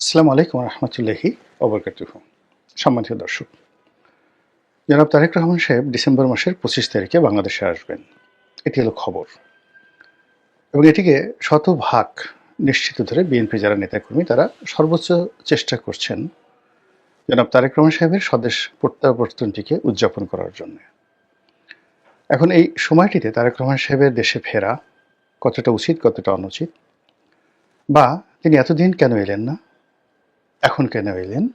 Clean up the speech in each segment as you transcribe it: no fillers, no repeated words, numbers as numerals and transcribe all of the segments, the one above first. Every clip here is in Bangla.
আসসালামু আলাইকুম রহমতুল্লাহি ওবরকাতুহু। সম্মানিত দর্শক, জনাব তারেক রহমান সাহেব ডিসেম্বর মাসের 25 তারিখে বাংলাদেশে আসবেন, এটি হলো খবর। এবং এটিকে শতভাগ নিশ্চিত ধরে বিএনপি যারা নেতাকর্মী তারা সর্বোচ্চ চেষ্টা করছেন জনাব তারেক রহমান সাহেবের স্বদেশ প্রত্যাবর্তনটিকে উদযাপন করার জন্য। এখন এই সময়টিতে তারেক রহমান সাহেবের দেশে ফেরা কতটা উচিত, কতটা অনুচিত, বা তিনি এতদিন কেন এলেন না, এখন কেন এলেন,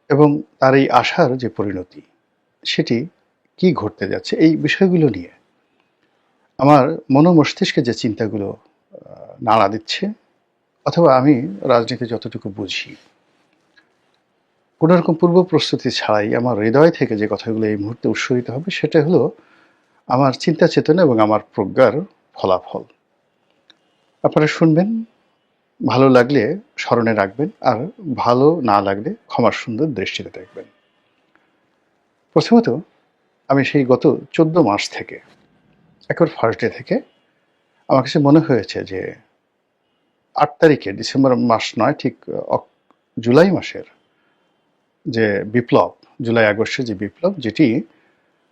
এবং তার এই আশার যে পরিণতি সেটি কি ঘটতে যাচ্ছে, এই বিষয়গুলো নিয়ে আমার মস্তিষ্কে যে চিন্তাগুলো নাড়া দিচ্ছে, অথবা আমি রাজনীতি যতটুকু বুঝি, কোনো রকম পূর্ব প্রস্তুতি ছাড়াই আমার হৃদয় থেকে যে কথাগুলো এই মুহূর্তে উৎসরিত হবে সেটা হলো আমার চিন্তা চেতনা এবং আমার প্রজ্ঞার ফলাফল। আপনারা শুনবেন, ভালো লাগলে স্মরণে রাখবেন, আর ভালো না লাগলে ক্ষমার সুন্দর দৃষ্টিতে দেখবেন। প্রথমত, আমি সেই গত 14 মাস থেকে, একেবারে ফার্স্ট ডে থেকে আমার কাছে মনে হয়েছে যে 8 তারিখে, ডিসেম্বর মাস নয়, ঠিক জুলাই মাসের যে বিপ্লব, জুলাই আগস্টের যে বিপ্লব, যেটি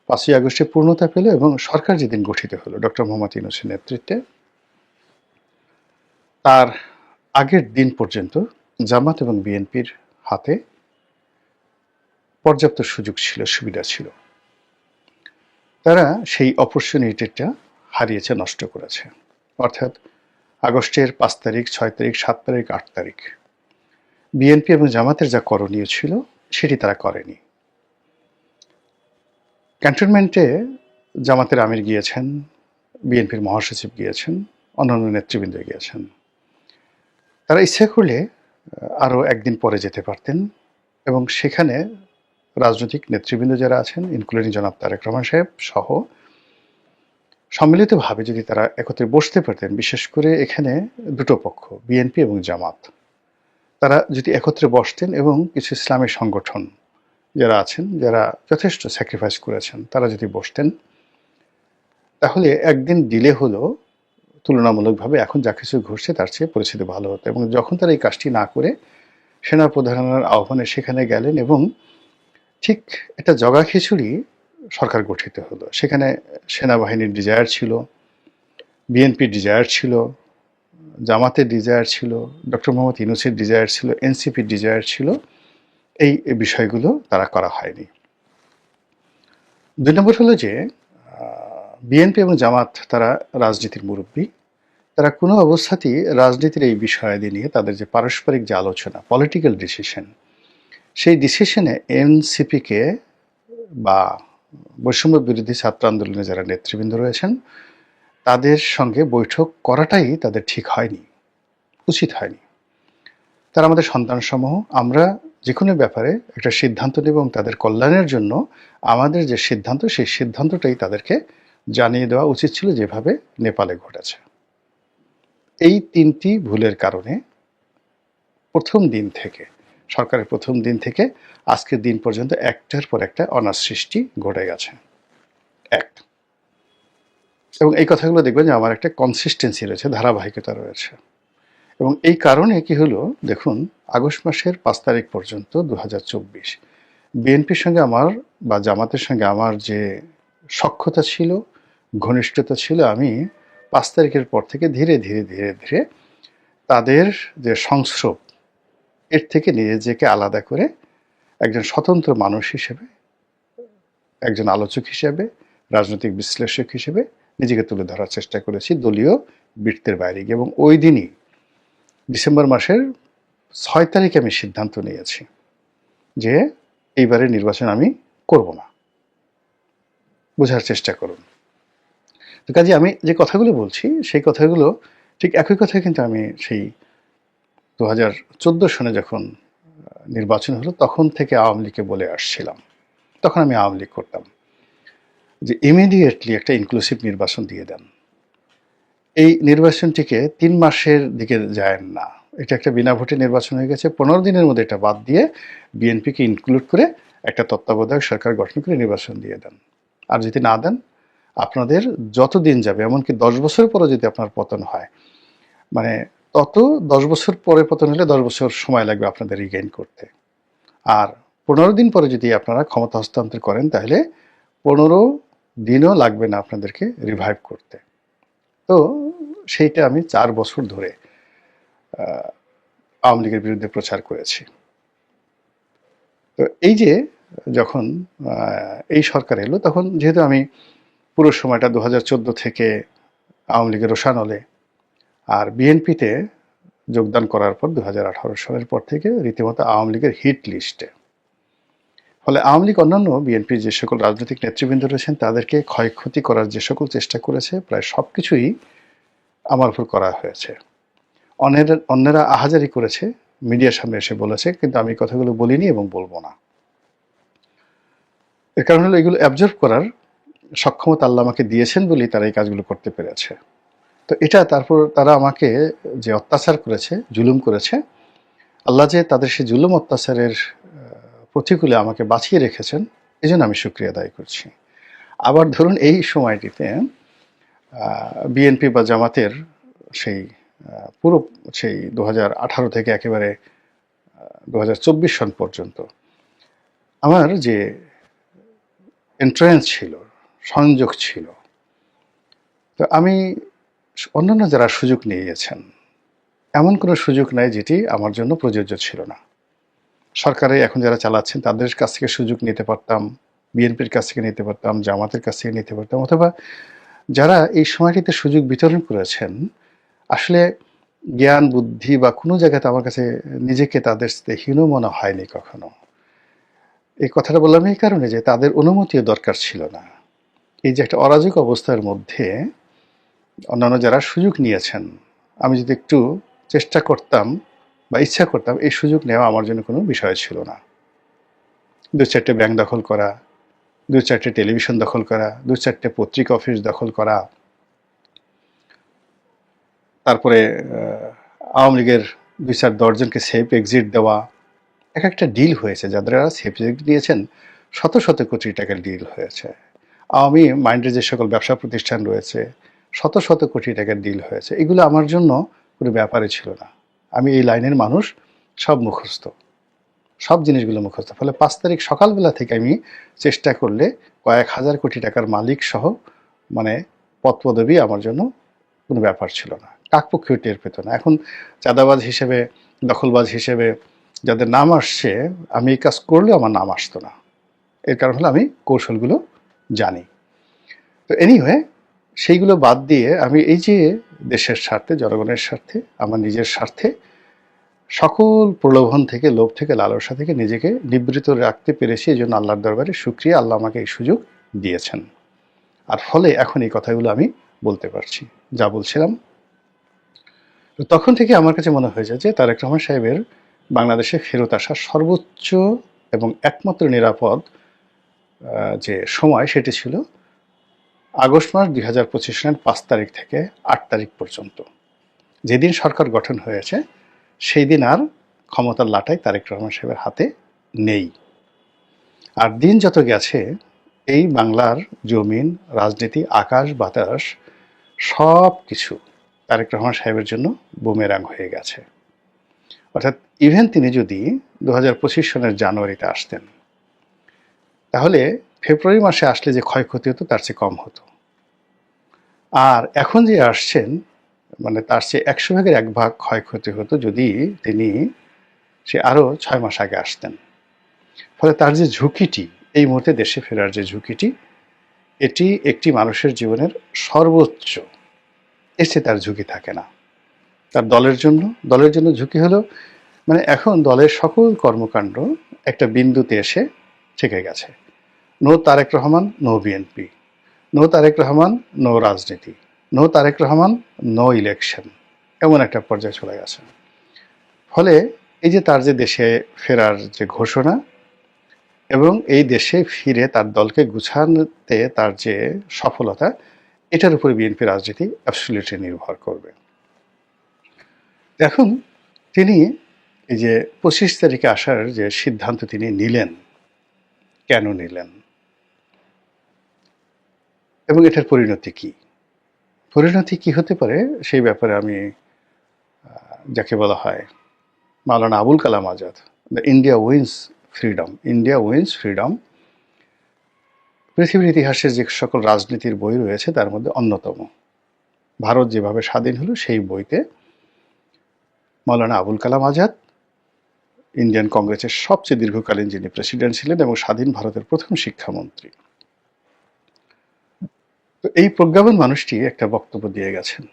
5ই আগস্টে পূর্ণতা পেল এবং সরকার যেদিন গঠিত হলো ডক্টর মোহাম্মদ ইউনূসের নেতৃত্বে, তার আগের দিন পর্যন্ত জামাত এবং বিএনপির হাতে পর্যাপ্ত সুযোগ ছিল, সুবিধা ছিল। তারা সেই অপরচুনিটিটা হারিয়েছে, নষ্ট করেছে। অর্থাৎ আগস্টের 5 তারিখ, 6 তারিখ, 7 তারিখ, 8 তারিখ বিএনপি এবং জামাতের যা করণীয় ছিল সেটি তারা করেনি। ক্যান্টনমেন্টে জামাতের আমির গিয়েছেন, বিএনপির মহাসচিব গিয়েছেন, অন্যান্য নেতৃবৃন্দ গিয়েছেন। তারা ইচ্ছা করলে আরও একদিন পরে যেতে পারতেন এবং সেখানে রাজনৈতিক নেতৃবৃন্দ যারা আছেন, ইনক্লুডিং জনাব তারেক রহমান সাহেব সহ, সম্মিলিতভাবে যদি তারা একত্রে বসতে পারতেন, বিশেষ করে এখানে দুটো পক্ষ, বিএনপি এবং জামাত, তারা যদি একত্রে বসতেন এবং কিছু ইসলামী সংগঠন যারা আছেন, যারা যথেষ্ট স্যাক্রিফাইস করেছেন, তারা যদি বসতেন, তাহলে একদিন ডিলে হলো তুলনামূলকভাবে এখন যা কিছু ঘটছে তার চেয়ে পরিস্থিতি ভালো হতো। এবং যখন তারা এই কাজটি না করে সেনাপ্রধানের আহ্বানে সেখানে গেলেন এবং ঠিক একটা জগা খিচুড়ি সরকার গঠিত হলো। সেখানে সেনাবাহিনীর ডিজায়ার ছিল, বিএনপির ডিজায়ার ছিল, জামাতের ডিজায়ার ছিল, ডক্টর মোহাম্মদ ইউনূসের ডিজায়ার ছিল, এনসিপির ডিজায়ার ছিল। এই বিষয়গুলো তারা করা হয়নি। 2 নম্বর হলো যে বিএনপি এবং জামাত তারা রাজনীতির মুরব্বী, তারা কোনো অবস্থাতেই রাজনীতির এই বিষয়াদি নিয়ে তাদের যে পারস্পরিক যে আলোচনা, পলিটিক্যাল ডিসিশন, সেই ডিসিশনে এনসিপিকে বা বৈষম্য বিরোধী ছাত্র আন্দোলনে যারা নেতৃবৃন্দ রয়েছেন তাদের সঙ্গে বৈঠক করাটাই তাদের ঠিক হয়নি, উচিত হয়নি। তারা আমাদের সন্তানসমূহ, আমরা যে কোনো ব্যাপারে একটা সিদ্ধান্ত নেব এবং তাদের কল্যাণের জন্য আমাদের যে সিদ্ধান্ত, সেই সিদ্ধান্তটাই তাদেরকে জানিয়ে দেওয়া উচিত ছিল, যেভাবে নেপালে ঘটেছে। এই 3টি ভুলের কারণে প্রথম দিন থেকে, সরকারের প্রথম দিন থেকে আজকের দিন পর্যন্ত একটার পর একটা অনাসৃষ্টি ঘটে গেছে। এবং এই কথাগুলো দেখবেন যে আমার একটা কনসিস্টেন্সি রয়েছে, ধারাবাহিকতা রয়েছে। এবং এই কারণে কি হলো, দেখুন, আগস্ট মাসের 5 তারিখ পর্যন্ত 2024 বিএনপির সঙ্গে আমার বা জামাতের সঙ্গে আমার যে সখ্যতা ছিল, ঘনিষ্ঠতা ছিল, আমি 5 তারিখের পর থেকে ধীরে ধীরে ধীরে ধীরে তাদের যে সংস্রব, এর থেকে নিজেকে আলাদা করে একজন স্বতন্ত্র মানুষ হিসেবে, একজন আলোচক হিসেবে, রাজনৈতিক বিশ্লেষক হিসেবে নিজেকে তুলে ধরার চেষ্টা করেছি দলীয় বৃত্তের বাইরে গিয়ে। এবং ওই দিনই ডিসেম্বর মাসের 6 তারিখে আমি সিদ্ধান্ত নিয়েছি যে এইবারে নির্বাচন আমি করব না। বোঝার চেষ্টা করুন। তো কাজে আমি যে কথাগুলো বলছি সেই কথাগুলো ঠিক একই কথা কিন্তু আমি সেই 2014 সনে যখন নির্বাচন হলো তখন থেকে আওয়ামী লীগকে বলে আসছিলাম। তখন আমি আওয়ামী লীগ করতাম যে ইমিডিয়েটলি একটা ইনক্লুসিভ নির্বাচন দিয়ে দেন। এই নির্বাচনটিকে 3 মাসের দিকে যায় না, এটা একটা বিনা ভোটে নির্বাচন হয়ে গেছে। 15 দিনের মধ্যে এটা বাদ দিয়ে বিএনপিকে ইনক্লুড করে একটা তত্ত্বাবধায়ক সরকার গঠন করে নির্বাচন দিয়ে দেন। আর যদি না দেন, আপনাদের যত দিন যাবে, এমনকি 10 বছর পরও যদি আপনার পতন হয়, মানে তত 10 বছর পরে পতন হলে 10 বছর সময় লাগবে আপনাদের রিগেইন করতে। আর 15 দিন পরে যদি আপনারা ক্ষমতা হস্তান্তর করেন তাহলে 15 দিনও লাগবে না আপনাদেরকে রিভাইভ করতে। তো সেইটা আমি 4 বছর ধরে আওয়ামী লীগের বিরুদ্ধে প্রচার করেছি। তো এই যে যখন এই সরকার এলো, তখন যেহেতু আমি পুরো সময়টা 2014 থেকে আওয়ামী লীগের রোষানলে, আর বিএনপিতে যোগদান করার পর 2018 সালের পর থেকে রীতিমতো আওয়ামী লীগের হিট লিস্টে। ফলে আওয়ামী লীগ অন্যান্য বিএনপির যে সকল রাজনৈতিক নেতৃবৃন্দ রয়েছেন তাদেরকে ক্ষয়ক্ষতি করার যে সকল চেষ্টা করেছে, প্রায় সব কিছুই আমার উপর করা হয়েছে। অন্যেরা আহাজারি করেছে, মিডিয়ার সামনে এসে বলেছে, কিন্তু আমি কথাগুলো বলিনি এবং বলবো না। এর কারণ হলো এগুলো অ্যাবজর্ব করার সক্ষমতা আল্লাহ আমাকে দিয়েছেন বলেই তারা এই কাজগুলো করতে পেরেছে। তো এটা তারপর তারা আমাকে যে অত্যাচার করেছে, জুলুম করেছে, আল্লাহ যে তাদের সেই জুলুম অত্যাচারের প্রতিকূলে আমাকে বাঁচিয়ে রেখেছেন, এই জন্য আমি শুকরিয়া আদায় করছি। আবার ধরুন এই সময়টিতে বিএনপি বা জামাতের সেই পুরো সেই 2018 থেকে একেবারে 2024 সন পর্যন্ত আমার যে এন্ট্রান্স ছিল, সংযোগ ছিল, তো আমি অন্যান্য যারা সুযোগ নিয়েছেন, এমন কোনো সুযোগ নাই যেটি আমার জন্য প্রযোজ্য ছিল না। সরকারে এখন যারা চালাচ্ছেন তাদের কাছ থেকে সুযোগ নিতে পারতাম, বিএনপির কাছ থেকে নিতে পারতাম, জামাতের কাছ থেকে নিতে পারতাম, অথবা যারা এই সময়টিতে সুযোগ বিতরণ করেছেন, আসলে জ্ঞান বুদ্ধি বা কোনো জায়গাতে আমার কাছে নিজেকে তাদের সাথে হীন মনে হয়নি কখনো। এই কথাটা বললাম এই কারণে যে তাদের অনুমতিও দরকার ছিল না। এই যে একটা অরাজক অবস্থার মধ্যে অন্যান্য যারা সুযোগ নিয়েছেন, আমি যদি একটু চেষ্টা করতাম বা ইচ্ছা করতাম, এই সুযোগ নেওয়া আমার জন্য কোনো বিষয় ছিল না। 2-4টে ব্যাংক দখল করা, 2-4টে টেলিভিশন দখল করা, 2-4টে পত্রিকা অফিস দখল করা, তারপরে আওয়ামী লীগের 2-4 দশজনকে সেফ এক্সিট দেওয়া, এক একটা ডিল হয়েছে। যারা সেফ এক্সিট দিয়েছেন শত শত কোটি টাকার ডিল হয়েছে। আওয়ামী মাইন্ডের যে সকল ব্যবসা প্রতিষ্ঠান রয়েছে, শত শত কোটি টাকার ডিল হয়েছে। এগুলো আমার জন্য কোনো ব্যাপারই ছিল না। আমি এই লাইনের মানুষ, সব মুখস্থ, সব জিনিসগুলো মুখস্থ। ফলে 5 তারিখ সকালবেলা থেকে আমি চেষ্টা করলে কয়েক হাজার কোটি টাকার মালিক সহ মানে পদপদবি আমার জন্য কোনো ব্যাপার ছিল না। কাকপক্ষেও টের পেত না। এখন চাঁদাবাজ হিসেবে, দখলবাজ হিসেবে যাদের নাম আসছে, আমি এই কাজ করলেও আমার নাম আসতো না। এর কারণ হলো আমি কৌশলগুলো জানি। তো এনিওয়ে, সেইগুলো বাদ দিয়ে আমি এই যে দেশের স্বার্থে, জনগণের স্বার্থে, আমার নিজের স্বার্থে সকল প্রলোভন থেকে, লোভ থেকে, লালসা থেকে নিজেকে নিবৃত রাখতে পেরেছি। এই জন্য আল্লাহর দরবারে শুকরিয়া, আল্লাহ আমাকে এই সুযোগ দিয়েছেন। আর ফলে এখন এই কথাগুলো আমি বলতে পারছি, যা বলছিলাম। তখন থেকে আমার কাছে মনে হয়েছে যে তারেক রহমান সাহেবের বাংলাদেশে ফেরত আসা সর্বোচ্চ এবং একমাত্র নিরাপদ যে সময়, সেটি ছিল আগস্ট মাস 2025 সালের 5 তারিখ থেকে 8 তারিখ পর্যন্ত। যেদিন সরকার গঠন হয়েছে সেই দিন আর ক্ষমতার লাটাই তারেক রহমান সাহেবের হাতে নেই। আর দিন যত গেছে এই বাংলার জমিন, রাজনীতি, আকাশ বাতাস সব কিছু তারেক রহমান সাহেবের জন্য বুমেরাং হয়ে গেছে। অর্থাৎ ইভেন তিনি যদি 2025 সনের জানুয়ারিতে আসতেন, তাহলে ফেব্রুয়ারি মাসে আসলে যে ক্ষয়ক্ষতি হতো তার চেয়ে কম হতো। আর এখন যে আসছেন, মানে তার চেয়ে 100 ভাগের 1 ভাগ ক্ষয়ক্ষতি হতো যদি তিনি সে আরও 6 মাস আগে আসতেন। ফলে তার যে ঝুঁকিটি, এই মুহূর্তে দেশে ফেরার যে ঝুঁকিটি, এটি একটি মানুষের জীবনের সর্বোচ্চ। এর চেয়ে তার ঝুঁকি থাকে না। তার দলের জন্য ঝুঁকি হলো, মানে এখন দলের সকল কর্মকাণ্ড একটা বিন্দুতে এসে ঠেকে গেছে। No Tarek Rahman, no BNP, no Tarek Rahman, no রাজনীতি, no Tarek Rahman, no election, এমন একটা পর্যায়ে চলে গেছে। ফলে এই যে তার যে দেশে ফেরার যে ঘোষণা, এবং এই দেশে ফিরে তার দলকে গুছানোতে তার যে সফলতা, এটার উপরে বিএনপি রাজনীতি অ্যাবসলিউটলি নির্ভর করবে। এখন তিনি এই যে 25 তারিখে আসার যে সিদ্ধান্ত তিনি নিলেন, কেন নিলেন এবং এটার পরিণতি কি হতে পারে, সেই ব্যাপারে আমি যাকে বলা হয় Maulana Abul Kalam Azad, the India wins freedom, India wins freedom পৃথিবীর ইতিহাসের যে সকল রাজনীতির বই রয়েছে তার মধ্যে অন্যতম। ভারত যেভাবে স্বাধীন হলো সেই বইতে মাওলানা আবুল কালাম আজাদ ইন্ডিয়ান কংগ্রেসের সবচেয়ে দীর্ঘকালীন যিনি প্রেসিডেন্ট ছিলেন এবং স্বাধীন ভারতের প্রথম শিক্ষামন্ত্রী, তো এই প্রজ্ঞাবান মানুষটি একটা বক্তব্য দিয়ে গেছেন,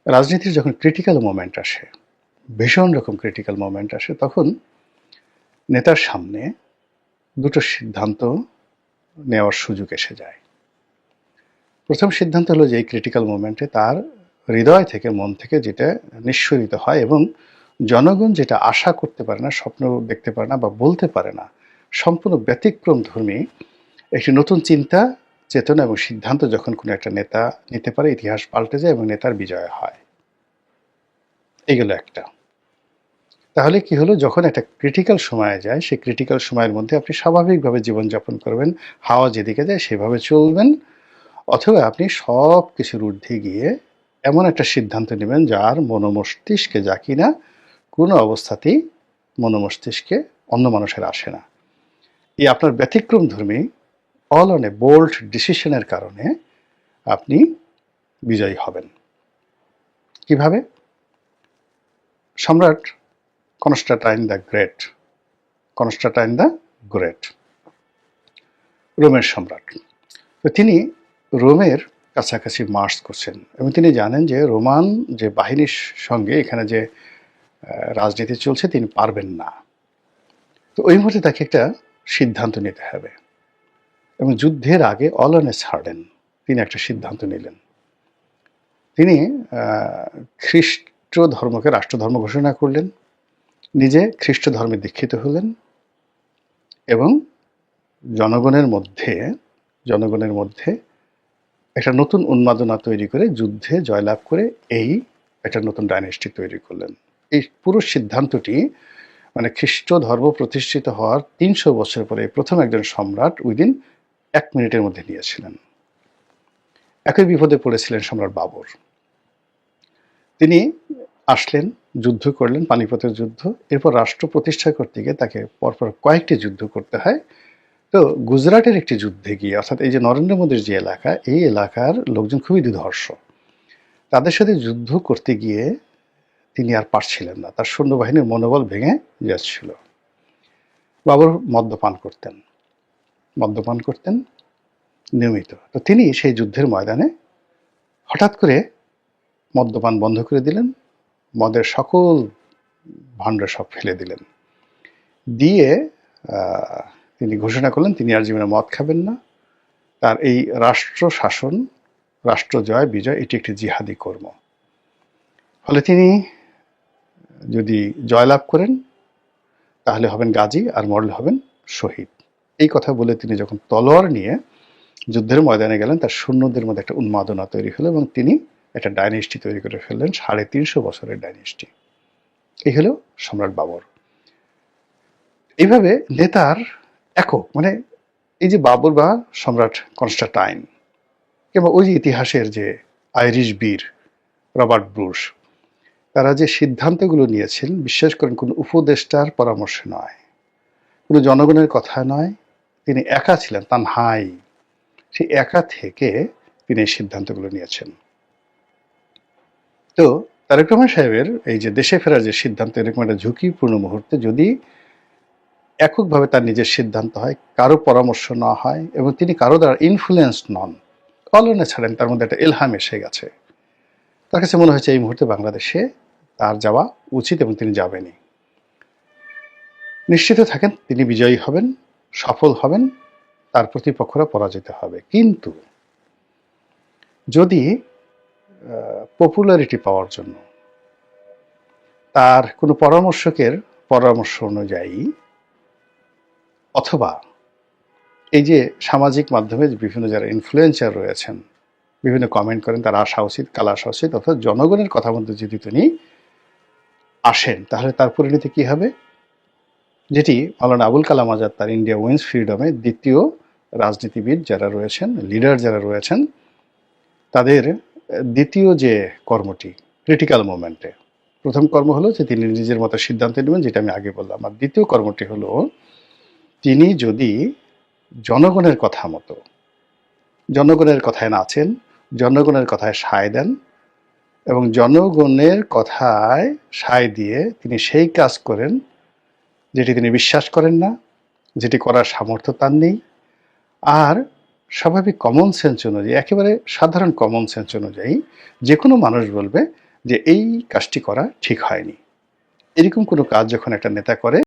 রাজনীতির যখন ক্রিটিক্যাল মোমেন্ট আসে, ভীষণ রকম ক্রিটিক্যাল মোমেন্ট আসে, তখন নেতার সামনে দুটো সিদ্ধান্ত নেওয়ার সুযোগ এসে যায়। প্রথম সিদ্ধান্ত হলো যে এই ক্রিটিক্যাল মোমেন্টে তার হৃদয় থেকে, মন থেকে যেটা নিঃসরিত হয় এবং জনগণ যেটা আশা করতে পারে না, স্বপ্ন দেখতে পারে না বা বলতে পারে না, সম্পূর্ণ ব্যতিক্রম ধর্মী একটি নতুন চিন্তা, চেতনা এবং সিদ্ধান্ত যখন কোনো একটা নেতা নিতে পারে, ইতিহাস পাল্টে যায় এবং নেতার বিজয় হয়। এইগুলো একটা। তাহলে কি হলো, যখন একটা ক্রিটিক্যাল সময়ে যায়, সেই ক্রিটিক্যাল সময়ের মধ্যে আপনি স্বাভাবিকভাবে জীবনযাপন করবেন, হাওয়া যেদিকে যায় সেভাবে চলবেন, অথবা আপনি সব কিছুর ঊর্ধ্বে গিয়ে এমন একটা সিদ্ধান্ত নেবেন যার মনোমস্তিষ্কে, যা কিনা কোনো অবস্থাতেই মনোমস্তিষ্কে অন্য মানুষের আসে না। এই আপনার ব্যতিক্রম ধর্মী অল অন এ বোল্ড ডিসিশনের কারণে আপনি বিজয়ী হবেন। কিভাবে? সম্রাট Constantine the great, Constantine the great, রোমের সম্রাট, তো তিনি রোমের কাছাকাছি মার্চ করছেন এবং তিনি জানেন যে রোমান যে বাহিনীর সঙ্গে এখানে যে রাজনীতি চলছে তিনি পারবেন না। তো ওই মুহূর্তে তাকে একটা সিদ্ধান্ত নিতে হবে এবং যুদ্ধের আগে অল অন এ সার্ডেন তিনি একটা সিদ্ধান্ত নিলেন। তিনি খ্রিস্ট ধর্মকে রাষ্ট্রধর্ম ঘোষণা করলেন, নিজে খ্রিস্ট ধর্মে দীক্ষিত হলেন এবং জনগণের মধ্যে একটা নতুন উন্মাদনা তৈরি করে, যুদ্ধে জয়লাভ করে এই একটা নতুন ডাইনেস্টি তৈরি করলেন। এই পুরো সিদ্ধান্তটি মানে খ্রিস্ট ধর্ম প্রতিষ্ঠিত হওয়ার 300 বছর পরে প্রথম একজন সম্রাট উইদিন 1 মিনিটের মধ্যে নিয়েছিলেন। একই বিপদে পড়েছিলেন সম্রাট বাবর। তিনি আসলেন, যুদ্ধ করলেন, পানিপথের যুদ্ধ। এরপর রাষ্ট্র প্রতিষ্ঠা করতে গিয়ে তাকে পরপর কয়েকটি যুদ্ধ করতে হয়। তো গুজরাটের একটি যুদ্ধে গিয়ে, অর্থাৎ এই যে নরেন্দ্র মোদীর যে এলাকা, এই এলাকার লোকজন খুবই দুর্ধর্ষ, তাদের সাথে যুদ্ধ করতে গিয়ে তিনি আর পারছিলেন না, তার সৈন্যবাহিনীর মনোবল ভেঙে যাচ্ছিল। বাবর মদ্যপান করতেন নিয়মিত। তো তিনি সেই যুদ্ধের ময়দানে হঠাৎ করে মদ্যপান বন্ধ করে দিলেন, মদের সকল ভাণ্ড সব ফেলে দিলেন, দিয়ে তিনি ঘোষণা করলেন তিনি আর জীবনে মদ খাবেন না। তার এই রাষ্ট্র শাসন, রাষ্ট্র জয় বিজয়, এটি একটি জিহাদি কর্ম। ফলে তিনি যদি জয়লাভ করেন তাহলে হবেন গাজী, আর মরলে হবেন শহীদ। এই কথা বলে তিনি যখন তলোয়ার নিয়ে যুদ্ধের ময়দানে গেলেন, তার সৈন্যদের মধ্যে একটা উন্মাদনা তৈরি হলো এবং তিনি একটা ডাইনেস্টি তৈরি করে ফেললেন, 350 বছরের ডাইনেস্টি। এই হলো সম্রাট বাবর। এইভাবে নেতার একক, মানে এই যে বাবর বা সম্রাট কনস্টান্টাইন, কিংবা ওই যে ইতিহাসের যে আইরিশ বীর রবার্ট ব্রুস, তারা যে সিদ্ধান্তগুলো নিয়েছেন, বিশ্বাস করেন কোনো উপদেষ্টার পরামর্শ নয়, কোনো জনগণের কথা নয়, তিনি একা ছিলেন, তানহাই, সেই একা থেকে তিনি এই সিদ্ধান্তগুলো নিয়েছেন। তো তারেক রহমান সাহেবের এই যে দেশে ফেরার যে সিদ্ধান্ত, এরকম একটা ঝুঁকিপূর্ণ মুহূর্তে যদি এককভাবে তার নিজের সিদ্ধান্ত হয়, কারো পরামর্শ না হয় এবং তিনি কারো দ্বারা ইনফ্লুয়েন্স নন, কলনে ছাড়েন, তার মধ্যে একটা এলহাম এসে গেছে, তার কাছে মনে হয়েছে এই মুহূর্তে বাংলাদেশে তার যাওয়া উচিত এবং তিনি যাবেনই। নিশ্চিত থাকেন তিনি বিজয়ী হবেন, সফল হবেন, তার প্রতিপক্ষরা পরাজিত হবে। কিন্তু যদি পপুলারিটি পাওয়ার জন্য তার কোনো পরামর্শকের পরামর্শ অনুযায়ী, অথবা এই যে সামাজিক মাধ্যমে বিভিন্ন যারা ইনফ্লুয়েন্সার রয়েছেন, বিভিন্ন কমেন্ট করেন, তার আসা উচিত, কাল আসা উচিত, অর্থাৎ জনগণের কথা মধ্যে যদি তিনি আসেন, তাহলে তার পরিণতি কি হবে? যেটি মাওলানা আবুল কালাম আজাদ তার ইন্ডিয়া উইন্স ফ্রিডমে দ্বিতীয় রাজনীতিবিদ যারা রয়েছেন, লিডার যারা রয়েছেন, তাদের দ্বিতীয় যে কর্মটি ক্রিটিক্যাল মোমেন্টে প্রথম কর্ম হলো যে তিনি নিজের মতো সিদ্ধান্ত নেবেন, যেটা আমি আগে বললাম। আর দ্বিতীয় কর্মটি হলো তিনি যদি জনগণের কথা মতো, জনগণের কথায় নাচেন, জনগণের কথায় সায় দেন এবং জনগণের কথায় সায় দিয়ে তিনি সেই কাজ করেন যেটি তিনি বিশ্বাস করেন না, যেটি করার সামর্থ্য তার নেই, আর স্বাভাবিক কমন সেন্স অনুযায়ী, একেবারে সাধারণ কমন সেন্স অনুযায়ী যে কোনো মানুষ বলবে যে এই কাজটি করা ঠিক হয়নি। এরকম কোনো কাজ যখন একটা নেতা করে